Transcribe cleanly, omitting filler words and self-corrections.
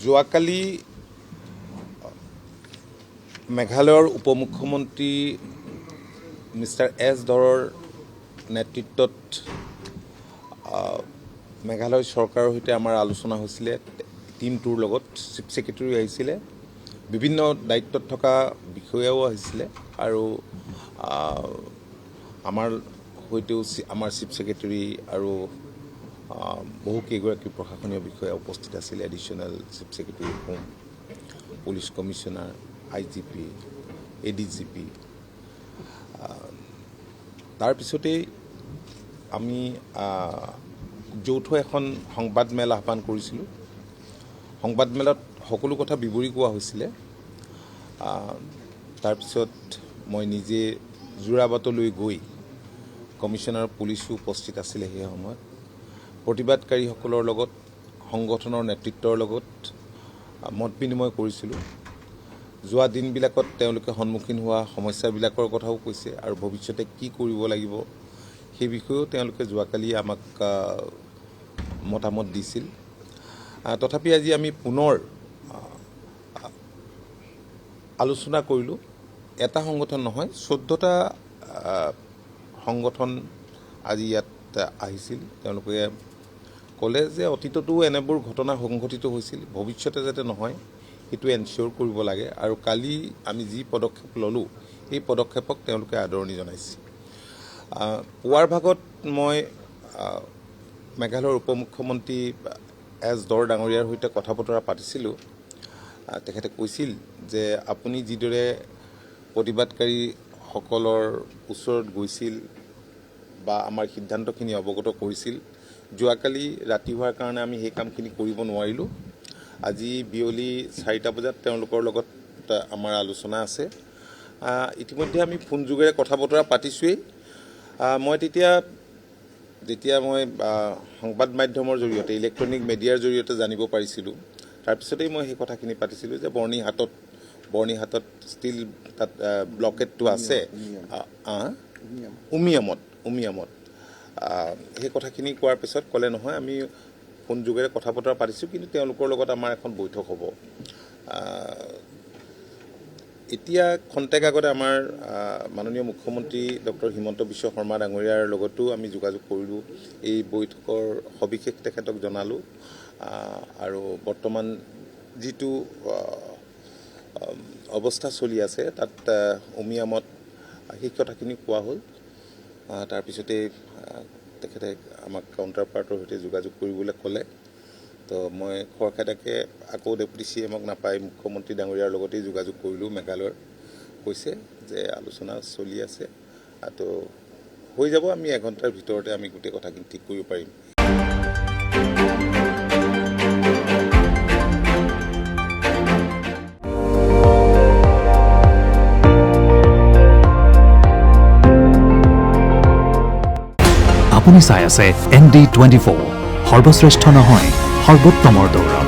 যোৱাকালি মেঘালয়ৰ উপমুখ্যমন্ত্ৰী mister S ধৰৰ নেতৃত্বত মেঘালয় চৰকাৰৰ সৈতে আমাৰ আলোচনা হৈছিলে। টিমটোৰ লগত চিফ ছেক্ৰেটাৰী আহিছিলে, বিভিন্ন দায়িত্বত থকা বিষয়াও আহিছিলে আৰু আমাৰ সৈতেও আমাৰ চিফ ছেক্ৰেটাৰী আৰু বহু কেইগৰাকী প্ৰশাসনীয় বিষয়া উপস্থিত আছিলে। Additional chief secretary home, police commissioner, IGP, ADGP। তাৰপিছতেই আমি যৌথ এখন সংবাদমেল আহ্বান কৰিছিলোঁ। সংবাদমেলত সকলো কথা বিৱৰি কোৱা হৈছিলে। তাৰপিছত মই নিজে যোৰাবাটলৈ গৈ কমিশ্যনাৰ পুলিচো উপস্থিত আছিলে সেই সময়ত, প্ৰতিবাদকাৰীসকলৰ লগত, সংগঠনৰ নেতৃত্বৰ লগত মত বিনিময় কৰিছিলোঁ। যোৱা দিনবিলাকত তেওঁলোকে সন্মুখীন হোৱা সমস্যাবিলাকৰ কথাও কৈছে আৰু ভৱিষ্যতে কি কৰিব লাগিব সেই বিষয়েও তেওঁলোকে যোৱাকালি আমাক মতামত দিছিল। তথাপি আজি আমি পুনৰ আলোচনা কৰিলোঁ। এটা সংগঠন নহয়, 14টা সংগঠন আজি ইয়াত আহিছিল। তেওঁলোকে ক'লে যে অতীততো এনেবোৰ ঘটনা সংঘটিত হৈছিল, ভৱিষ্যতে যাতে নহয় সেইটো এনচিয়'ৰ কৰিব লাগে আৰু কালি আমি যি পদক্ষেপ ল'লোঁ এই পদক্ষেপক তেওঁলোকে আদৰণি জনাইছে। পুৱাৰ ভাগত মই মেঘালয়ৰ উপমুখ্যমন্ত্ৰী এছ ধৰ ডাঙৰীয়াৰ সৈতে কথা বতৰা পাতিছিলোঁ। তেখেতে কৈছিল যে আপুনি যিদৰে প্ৰতিবাদকাৰীসকলৰ ওচৰত গৈছিল বা আমাৰ সিদ্ধান্তখিনি অৱগত কৰিছিল, যোৱাকালি ৰাতি হোৱাৰ কাৰণে আমি সেই কামখিনি কৰিব নোৱাৰিলোঁ। আজি বিয়লি 4টা বজাত তেওঁলোকৰ লগত আমাৰ আলোচনা আছে। ইতিমধ্যে আমি ফোন যোগেৰে কথা বতৰা পাতিছোঁৱেই। মই যেতিয়া মই সংবাদ মাধ্যমৰ জৰিয়তে, ইলেক্ট্ৰনিক মিডিয়াৰ জৰিয়তে জানিব পাৰিছিলোঁ, তাৰপিছতেই মই সেই কথাখিনি পাতিছিলোঁ যে বৰ্ণিহাটত ষ্টিল তাত ব্লকেটটো আছে, উমিয়ামত সেই কথাখিনি কোৱাৰ পিছত ক'লে নহয় আমি ফোন যোগেৰে কথা বতৰা পাতিছোঁ, কিন্তু তেওঁলোকৰ লগত আমাৰ এখন বৈঠক হ'ব। এতিয়া খন্তেক আগতে আমাৰ মাননীয় মুখ্যমন্ত্ৰী ডক্টৰ হিমন্ত বিশ্ব শৰ্মা ডাঙৰীয়াৰ লগতো আমি যোগাযোগ কৰিলোঁ। এই বৈঠকৰ সবিশেষ তেখেতক জনালোঁ আৰু বৰ্তমান যিটো অৱস্থা চলি আছে তাত উমিয়ামত সেই কথাখিনি কোৱা হ'ল। তাৰপিছতে তেখেতে আমাক কাউণ্টাৰ পাৰ্টৰ সৈতে যোগাযোগ কৰিবলৈ ক'লে। তো মই খৰখেদাকে আকৌ ডেপুটি CMক নাপাই মুখ্যমন্ত্ৰী ডাঙৰীয়াৰ লগতেই যোগাযোগ কৰিলোঁ। মেঘালয়ৰ কৈছে যে আলোচনা চলি আছে, তো হৈ যাব, আমি 1 ঘণ্টাৰ ভিতৰতে আমি গোটেই কথাখিনি ঠিক কৰিব পাৰিম। আপুনি চাই আছে ND24, সৰ্বশ্ৰেষ্ঠ নহয় সৰ্বোত্তমৰ দৌৰ।